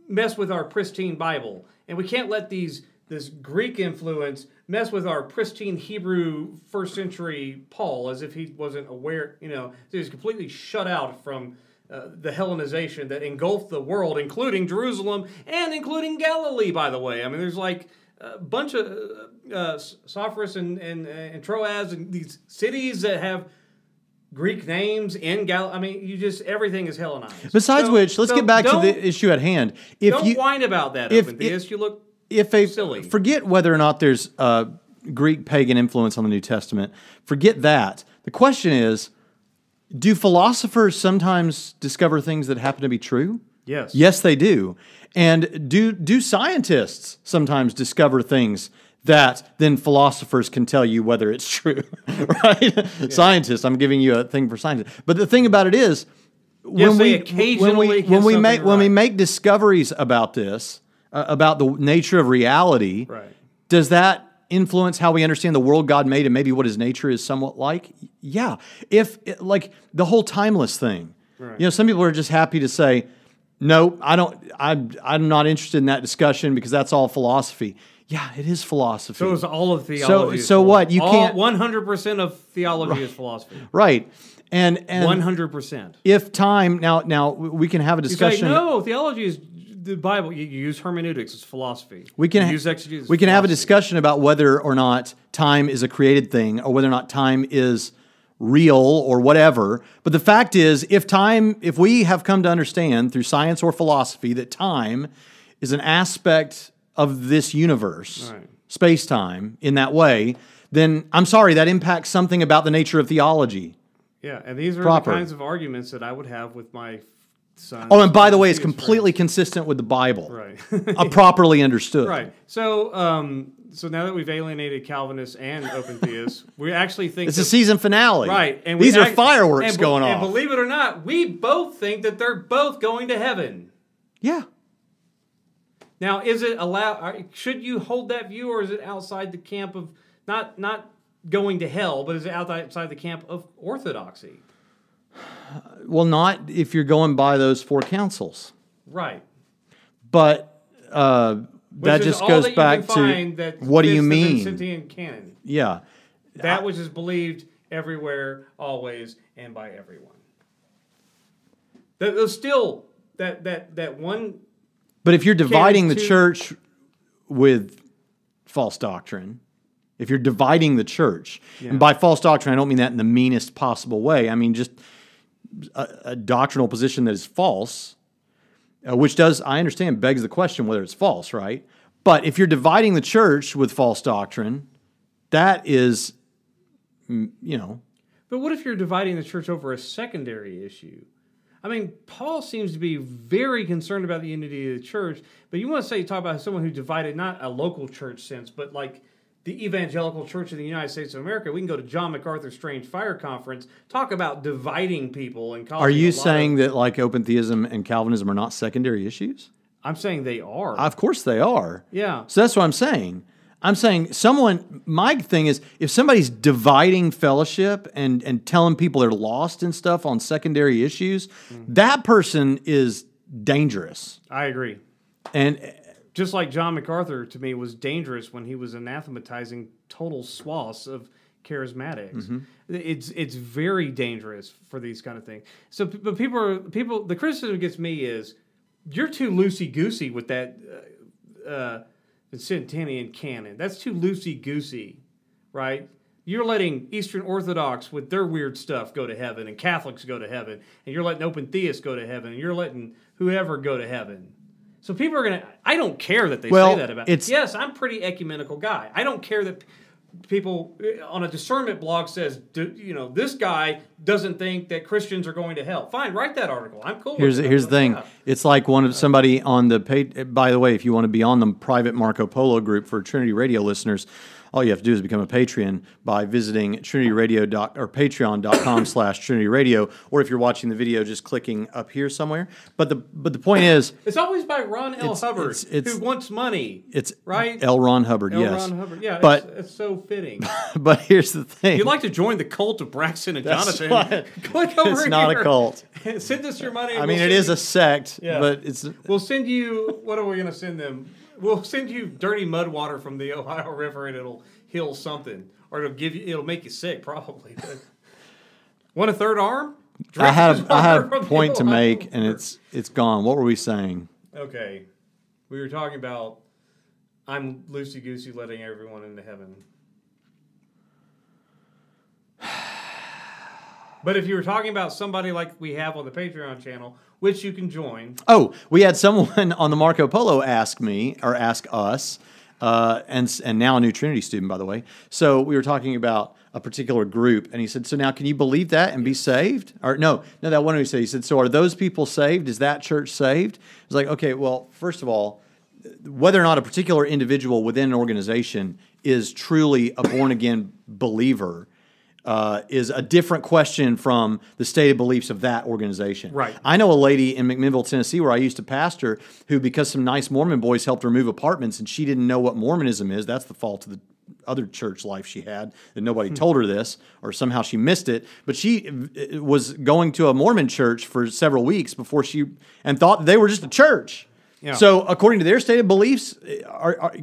mess with our pristine Bible. And we can't let this Greek influence mess with our pristine Hebrew first century Paul, as if he wasn't aware, he was completely shut out from the Hellenization that engulfed the world, including Jerusalem and including Galilee, by the way. I mean, there's like a bunch of Cyprus and Troas and these cities that have Greek names in Galilee. I mean, everything is Hellenized. Besides which, let's get back to the issue at hand. Don't whine about that, open theist. You look silly. Forget whether or not there's Greek pagan influence on the New Testament. Forget that. The question is, do philosophers sometimes discover things that happen to be true? Yes. Yes, they do. And do scientists sometimes discover things that then philosophers can tell you whether it's true, right? Yeah. Scientists, I'm giving you a thing for scientists. But the thing about it is, when we make discoveries about this, about the nature of reality, does that influence how we understand the world God made and maybe what His nature is somewhat like? Yeah. Like the whole timeless thing. Right. Some people are just happy to say, no, I'm not interested in that discussion because that's all philosophy. Yeah, it is philosophy. So is all of theology. So what? You can't. 100% of theology is philosophy. Right, and 100%. If time now we can have a discussion. You say, no, theology is the Bible. You use hermeneutics as philosophy. We can use exegesis. We can have a discussion about whether or not time is a created thing, or whether or not time is real or whatever. But the fact is, if we have come to understand through science or philosophy that time is an aspect of this universe, space-time, in that way, then I'm sorry, that impacts something about the nature of theology. Yeah, and these are the kinds of arguments that I would have with my son. Oh, and by the way, it's completely consistent with the Bible. Right. Properly understood. Right. So now that we've alienated Calvinists and open theists, we actually think it's a season finale. Right. And these are fireworks going off. And believe it or not, we both think that they're both going to heaven. Yeah. Now, is it allowed? Should you hold that view, or is it outside the camp of not going to hell, but is outside the camp of orthodoxy. Well, not if you're going by those 4 councils. Right. But that just goes back to what do you mean? The Vincentian canon. Yeah. That which is believed everywhere, always, and by everyone. There's still that one. But if you're dividing the church with false doctrine, if you're dividing the church, and by false doctrine, I don't mean that in the meanest possible way. I mean just a doctrinal position that is false, which does, I understand, begs the question whether it's false, right? But if you're dividing the church with false doctrine, that is, But what if you're dividing the church over a secondary issue? I mean, Paul seems to be very concerned about the unity of the church, but you want to talk about someone who divided not a local church sense, but like the evangelical church of the United States of America. We can go to John MacArthur's Strange Fire Conference, talk about dividing people and causing. Are you saying that like open theism and Calvinism are not secondary issues? I'm saying they are. Of course they are. Yeah. So that's what I'm saying. I'm saying my thing is, if somebody's dividing fellowship and telling people they're lost and stuff on secondary issues, that person is dangerous. I agree. And just like John MacArthur, to me, was dangerous when he was anathematizing total swaths of charismatics. Mm-hmm. It's very dangerous for these kind of things. So, but people, the criticism gets me is, you're too loosey-goosey with that Vincentian canon. That's too loosey-goosey, right? You're letting Eastern Orthodox with their weird stuff go to heaven, and Catholics go to heaven, and you're letting open theists go to heaven, and you're letting whoever go to heaven. So people are going to... I don't care that they say that about... Yes, I'm a pretty ecumenical guy. I don't care that people on a discernment blog says, this guy doesn't think that Christians are going to hell. Fine, write that article. I'm cool with it. Here's the thing. It's like somebody on the... By the way, if you want to be on the private Marco Polo group for Trinity Radio listeners, all you have to do is become a Patreon by visiting patreon.com/TrinityRadio, or if you're watching the video, just clicking up here somewhere. But the point is, it's always by Ron L. Hubbard, who wants money. It's right, L. Ron Hubbard. Yes, Ron Hubbard. Yeah, but it's so fitting. But here's the thing: if you'd like to join the cult of Braxton and Jonathan, click over here. It's not a cult. Send us your money. I mean, it is a sect, but it's. We'll send you. What are we going to send them? We'll send you dirty mud water from the Ohio River, and it'll heal something, or it'll make you sick, probably. Want a third arm? I have a point to make, and it's gone. What were we saying? Okay, we were talking about I'm loosey goosey letting everyone into heaven. But if you were talking about somebody like we have on the Patreon channel, which you can join. Oh, we had someone on the Marco Polo ask us, and now a new Trinity student, by the way. So we were talking about a particular group, and he said, so now can you believe that and be saved? Or no, that one he said. He said, so are those people saved? Is that church saved? It's like, okay, well, first of all, whether or not a particular individual within an organization is truly a born-again believer is a different question from the stated beliefs of that organization. Right. I know a lady in McMinnville, Tennessee, where I used to pastor, who, because some nice Mormon boys helped her move apartments, and she didn't know what Mormonism is. That's the fault of the other church life she had, that nobody told her this, or somehow she missed it. But she was going to a Mormon church for several weeks before and thought they were just a church. Yeah. So according to their stated beliefs,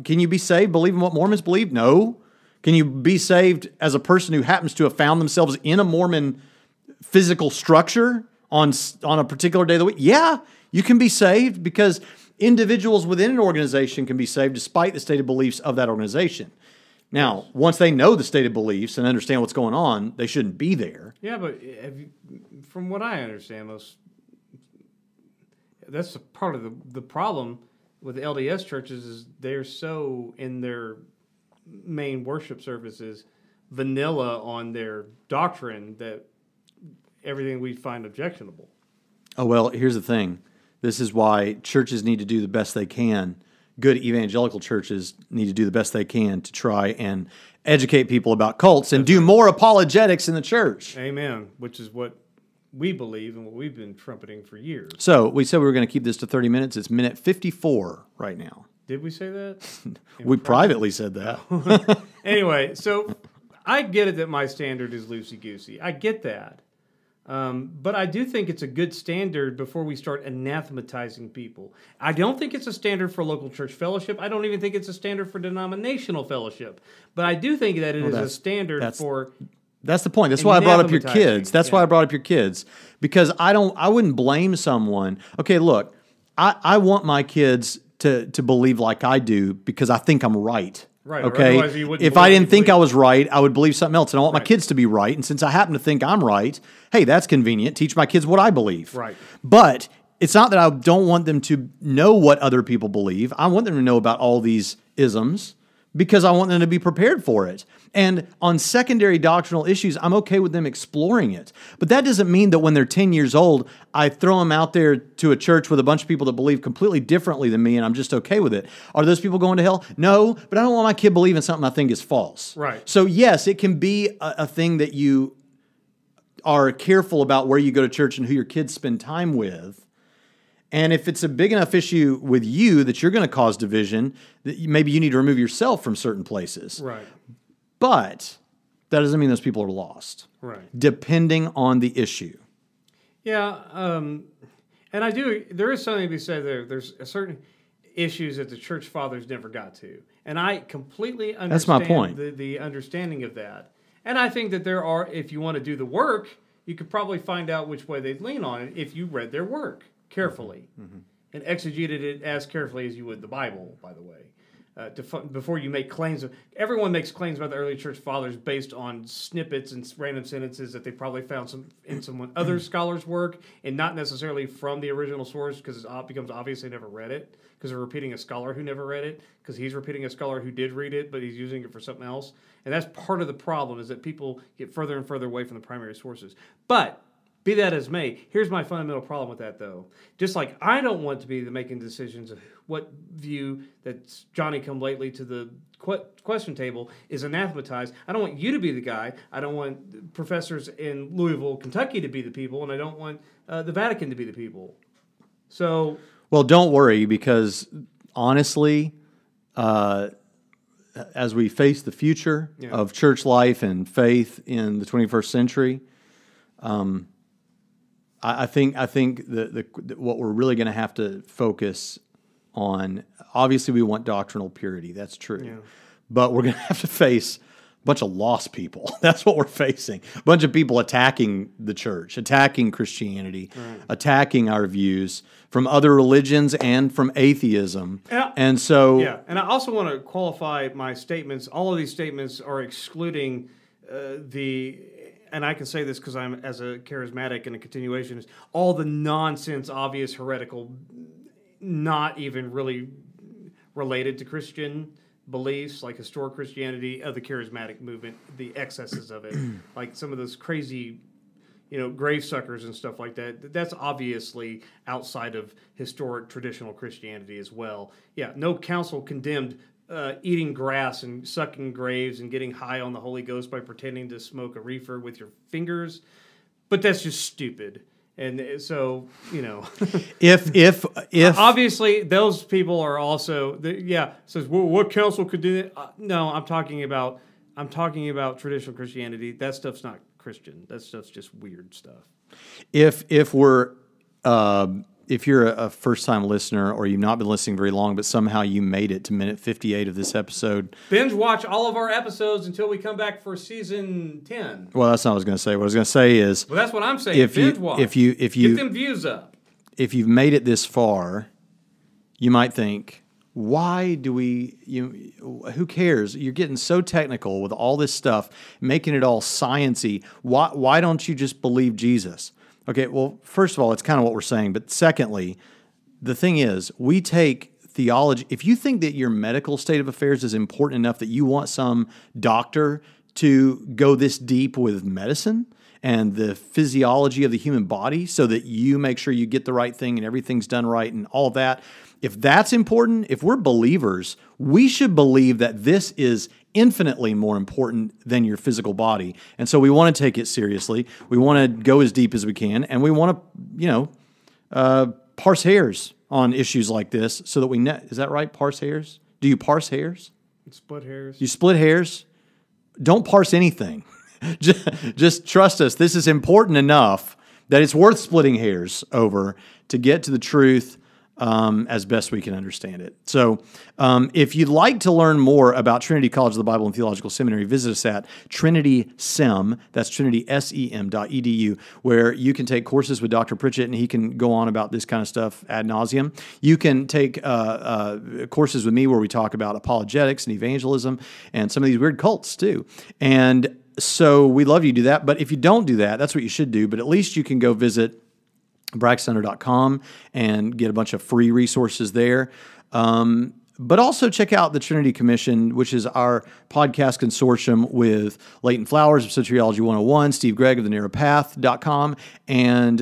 can you be saved believing what Mormons believe? No. Can you be saved as a person who happens to have found themselves in a Mormon physical structure on a particular day of the week? Yeah, you can be saved, because individuals within an organization can be saved despite the stated beliefs of that organization. Now, once they know the stated beliefs and understand what's going on, they shouldn't be there. Yeah, but from what I understand, that's part of the problem with LDS churches is they're so in their main worship services vanilla on their doctrine that everything we find objectionable. Oh, well, here's the thing. This is why churches need to do the best they can. Good evangelical churches need to do the best they can to try and educate people about cults and do more apologetics in the church. Amen, which is what we believe and what we've been trumpeting for years. So we said we were going to keep this to 30 minutes. It's minute 54 right now. Did we say that? We privately said that. Anyway, so I get it that my standard is loosey-goosey. I get that. But I do think it's a good standard before we start anathematizing people. I don't think it's a standard for local church fellowship. I don't even think it's a standard for denominational fellowship. But I do think that it is a standard for... That's the point. That's why I brought up your kids. That's why I brought up your kids. Because I wouldn't blame someone. Okay, look, I want my kids to believe like I do because I think I'm right. Right. Okay. If I didn't think I was right, I would believe something else. And I want my kids to be right. And since I happen to think I'm right, hey, that's convenient. Teach my kids what I believe. Right. But it's not that I don't want them to know what other people believe. I want them to know about all these isms because I want them to be prepared for it. And on secondary doctrinal issues, I'm okay with them exploring it. But that doesn't mean that when they're 10 years old, I throw them out there to a church with a bunch of people that believe completely differently than me, and I'm just okay with it. Are those people going to hell? No, but I don't want my kid believing something I think is false. Right. So yes, it can be a thing that you are careful about where you go to church and who your kids spend time with. And if it's a big enough issue with you that you're going to cause division, that maybe you need to remove yourself from certain places. Right. But that doesn't mean those people are lost. Right. Depending on the issue. Yeah. And I do, there is something to be said there. There's a certain issues that the church fathers never got to. And I completely understand That's my point. The understanding of that. And I think that there are, if you want to do the work, you could probably find out which way they'd lean on it if you read their work carefully and exegeted it as carefully as you would the Bible, by the way. Before you make claims everyone makes claims about the early church fathers based on snippets and random sentences that they probably found in someone other scholars' work and not necessarily from the original source because it becomes obvious they never read it because they're repeating a scholar who never read it because he's repeating a scholar who did read it but he's using it for something else. And that's part of the problem is that people get further and further away from the primary sources. But be that as may, here's my fundamental problem with that, though. Just like I don't want to be the making decisions of what view that's Johnny come lately to the question table is anathematized. I don't want you to be the guy. I don't want professors in Louisville, Kentucky to be the people, and I don't want the Vatican to be the people. So, well, don't worry because honestly, as we face the future of church life and faith in the 21st century, I think that what we're really going to have to focus on, obviously we want doctrinal purity, that's true. Yeah. But we're going to have to face a bunch of lost people. That's what we're facing. A bunch of people attacking the church, attacking Christianity, attacking our views from other religions and from atheism. And so... Yeah, and I also want to qualify my statements. All of these statements are excluding and I can say this because I'm as a charismatic and a continuationist, all the nonsense, obvious, heretical, not even really related to Christian beliefs, like historic Christianity of the charismatic movement, the excesses of it, like some of those crazy, grave suckers and stuff like that. That's obviously outside of historic traditional Christianity as well. Yeah, no council condemned eating grass and sucking graves and getting high on the Holy Ghost by pretending to smoke a reefer with your fingers, but that's just stupid. And so, if obviously those people are also says, well, what council could do that? No, I'm talking about traditional Christianity. That stuff's not Christian. That stuff's just weird stuff. If you're a first-time listener or you've not been listening very long, but somehow you made it to minute 58 of this episode, binge watch all of our episodes until we come back for season 10. Well, that's not what I was going to say. What I was going to say is, well, that's what I'm saying. Binge watch. If you get them views up. If you've made it this far, you might think, why do who cares? You're getting so technical with all this stuff, making it all science-y. Why don't you just believe Jesus? Okay, well, first of all, it's kind of what we're saying. But secondly, the thing is, we take theology. If you think that your medical state of affairs is important enough that you want some doctor to go this deep with medicine and the physiology of the human body so that you make sure you get the right thing and everything's done right and all that, if that's important, if we're believers, we should believe that this is infinitely more important than your physical body. And so we want to take it seriously. We want to go as deep as we can, and we want to, parse hairs on issues like this so that we know. Is that right? Parse hairs? Do you parse hairs? Split hairs. You split hairs? don't parse anything. Just trust us. This is important enough that it's worth splitting hairs over to get to the truth as best we can understand it. So if you'd like to learn more about Trinity College of the Bible and Theological Seminary, visit us at TrinitySem, that's TrinitySem.edu, where you can take courses with Dr. Pritchett, and he can go on about this kind of stuff ad nauseum. You can take courses with me where we talk about apologetics and evangelism and some of these weird cults too. And so we'd love you to do that. But if you don't do that, that's what you should do. But at least you can go visit braxcenter.com and get a bunch of free resources there. But also check out the Trinity Commission, which is our podcast consortium with Leighton Flowers of Soteriology 101, Steve Gregg of thenarrowpath.com, and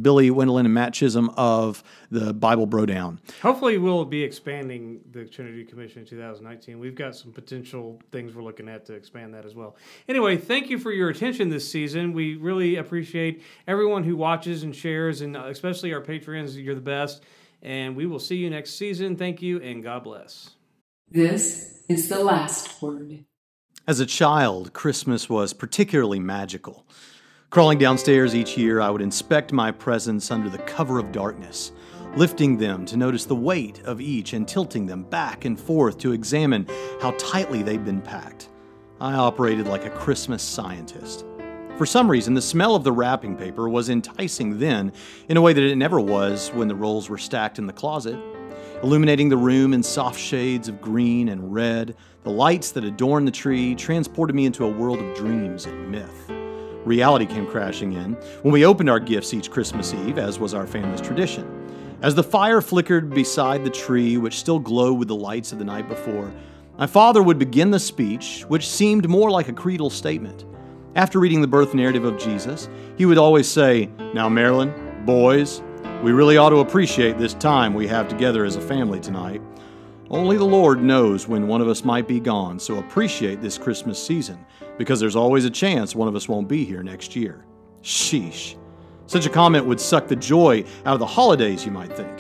Billy Wendelin and Matt Chisholm of the Bible Brodown. Hopefully we'll be expanding the Trinity Commission in 2019. We've got some potential things we're looking at to expand that as well. Anyway, thank you for your attention this season. We really appreciate everyone who watches and shares, and especially our patrons. You're the best. And we will see you next season. Thank you, and God bless. This is the last word. As a child, Christmas was particularly magical. Crawling downstairs each year, I would inspect my presents under the cover of darkness, lifting them to notice the weight of each and tilting them back and forth to examine how tightly they'd been packed. I operated like a Christmas scientist. For some reason, the smell of the wrapping paper was enticing then in a way that it never was when the rolls were stacked in the closet. Illuminating the room in soft shades of green and red, the lights that adorned the tree transported me into a world of dreams and myth. Reality came crashing in when we opened our gifts each Christmas Eve, as was our family's tradition. As the fire flickered beside the tree, which still glowed with the lights of the night before, my father would begin the speech, which seemed more like a creedal statement. After reading the birth narrative of Jesus, he would always say, "Now, Marilyn, boys, we really ought to appreciate this time we have together as a family tonight. Only the Lord knows when one of us might be gone, so appreciate this Christmas season, because there's always a chance one of us won't be here next year." Sheesh. Such a comment would suck the joy out of the holidays, you might think.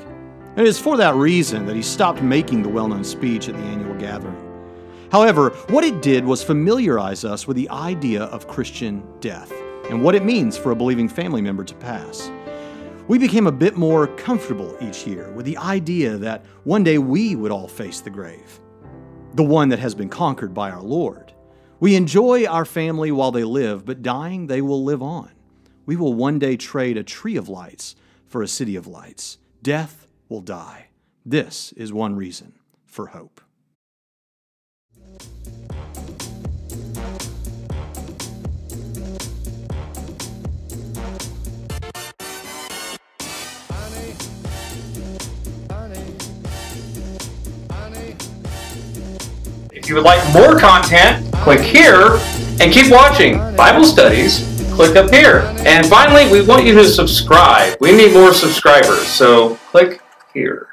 And it is for that reason that he stopped making the well-known speech at the annual gathering. However, what it did was familiarize us with the idea of Christian death and what it means for a believing family member to pass. We became a bit more comfortable each year with the idea that one day we would all face the grave, the one that has been conquered by our Lord. We enjoy our family while they live, but dying, they will live on. We will one day trade a tree of lights for a city of lights. Death will die. This is one reason for hope. If you would like more content, click here and keep watching Bible studies. Click up here. And finally, we want you to subscribe. We need more subscribers, so click here.